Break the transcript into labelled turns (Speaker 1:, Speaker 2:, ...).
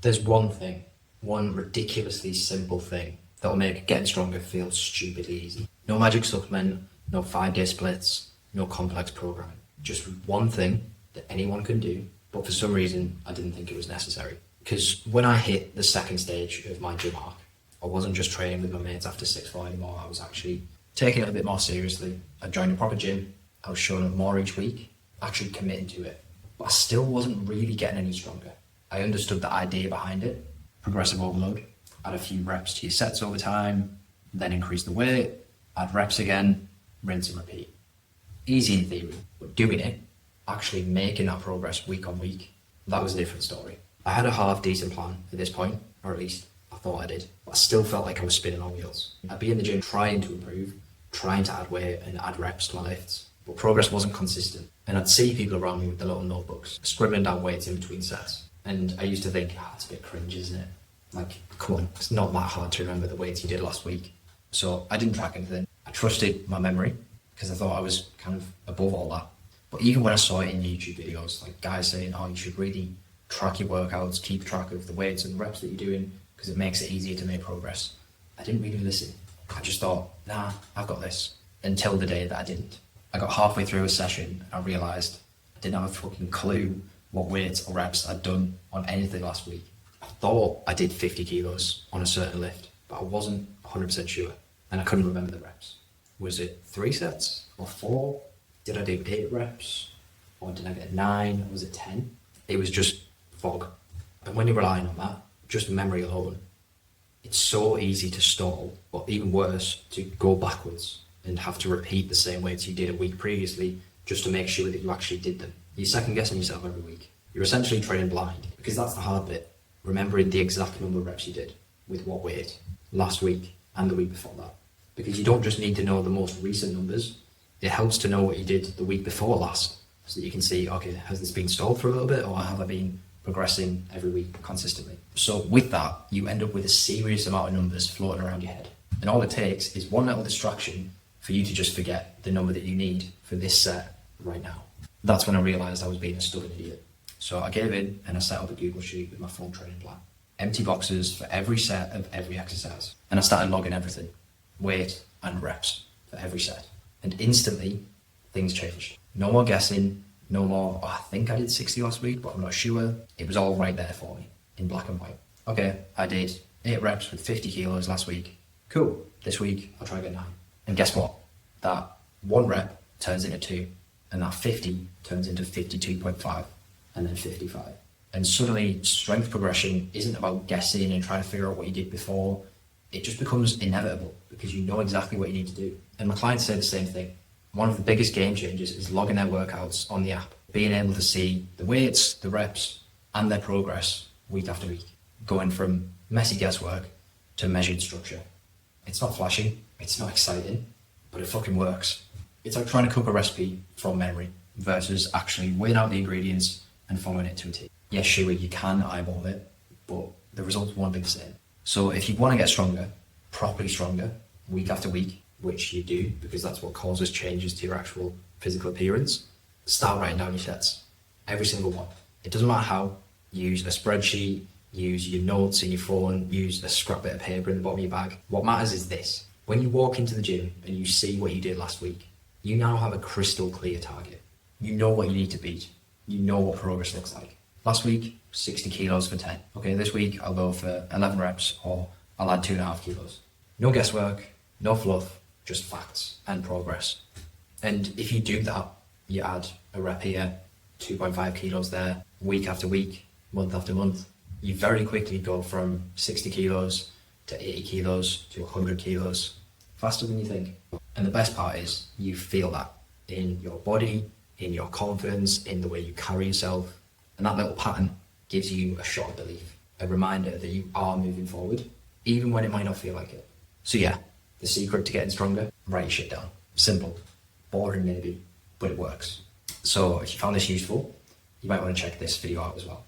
Speaker 1: There's one thing, one ridiculously simple thing that'll make getting stronger feel stupidly easy. No magic supplement, no 5-day splits, no complex programming. Just one thing that anyone can do, but for some reason I didn't think it was necessary. Because when I hit the second stage of my gym arc, I wasn't just training with my mates after 6-4 anymore. I was actually taking it a bit more seriously. I joined a proper gym. I was showing up more each week, actually committing to it. But I still wasn't really getting any stronger. I understood the idea behind it. Progressive overload. Add a few reps to your sets over time, then increase the weight, add reps again, rinse and repeat. Easy in theory, but doing it, actually making that progress week on week, that was a different story. I had a half decent plan at this point, or at least I thought I did, but I still felt like I was spinning on wheels. I'd be in the gym trying to improve, trying to add weight and add reps to my lifts, but progress wasn't consistent. And I'd see people around me with their little notebooks, scribbling down weights in between sets. And I used to think, it's a bit cringe, isn't it? Like, come on, it's not that hard to remember the weights you did last week. So I didn't track anything. I trusted my memory because I thought I was kind of above all that. But even when I saw it in YouTube videos, like guys saying, you should really track your workouts, keep track of the weights and the reps that you're doing because it makes it easier to make progress, I didn't really listen. I just thought, I've got this. Until the day that I didn't. I got halfway through a session and I realised I didn't have a fucking clue what weights or reps I'd done on anything last week. I thought I did 50 kilos on a certain lift, but I wasn't 100% sure, and I couldn't remember the reps. Was it 3 sets or 4? Did I do 8 reps? Or did I get 9? Or was it 10? It was just fog. And when you're relying on that, just memory alone, it's so easy to stall, or even worse, to go backwards and have to repeat the same weights you did a week previously just to make sure that you actually did them. You're second guessing yourself every week. You're essentially training blind, because that's the hard bit. Remembering the exact number of reps you did with what weight last week and the week before that. Because you don't just need to know the most recent numbers. It helps to know what you did the week before last so that you can see, okay, has this been stalled for a little bit or have I been progressing every week consistently? So with that, you end up with a serious amount of numbers floating around your head. And all it takes is one little distraction for you to just forget the number that you need for this set right now. That's when I realised I was being a stubborn idiot. So I gave in and I set up a Google Sheet with my full training plan. Empty boxes for every set of every exercise. And I started logging everything, weight and reps for every set. And instantly, things changed. No more guessing, no more, I think I did 60 last week, but I'm not sure. It was all right there for me, in black and white. Okay, I did 8 reps with 50 kilos last week. Cool, this week I'll try to get 9. And guess what? That 1 rep turns into 2, and that 50 turns into 52.5. And then 55. And suddenly strength progression isn't about guessing and trying to figure out what you did before. It just becomes inevitable because you know exactly what you need to do. And my clients say the same thing. One of the biggest game changers is logging their workouts on the app, being able to see the weights, the reps, and their progress week after week, going from messy guesswork to measured structure. It's not flashy, it's not exciting, but it fucking works. It's like trying to cook a recipe from memory versus actually weighing out the ingredients and following it to a T. Yes, sure, you can eyeball it, but the results won't be the same. So if you want to get stronger, properly stronger, week after week, which you do, because that's what causes changes to your actual physical appearance, start writing down your sets. Every single one. It doesn't matter how. Use a spreadsheet, use your notes in your phone, use a scrap bit of paper in the bottom of your bag. What matters is this. When you walk into the gym and you see what you did last week, you now have a crystal clear target. You know what you need to beat. You know what progress looks like. Last week, 60 kilos for 10. Okay, this week I'll go for 11 reps or I'll add 2.5 kilos. No guesswork, no fluff, just facts and progress. And if you do that, you add a rep here, 2.5 kilos there, week after week, month after month, you very quickly go from 60 kilos to 80 kilos to 100 kilos, faster than you think. And the best part is you feel that in your body, in your confidence, in the way you carry yourself. And that little pattern gives you a shot of belief, a reminder that you are moving forward, even when it might not feel like it. So yeah, the secret to getting stronger, write your shit down. Simple, boring maybe, but it works. So if you found this useful, you might want to check this video out as well.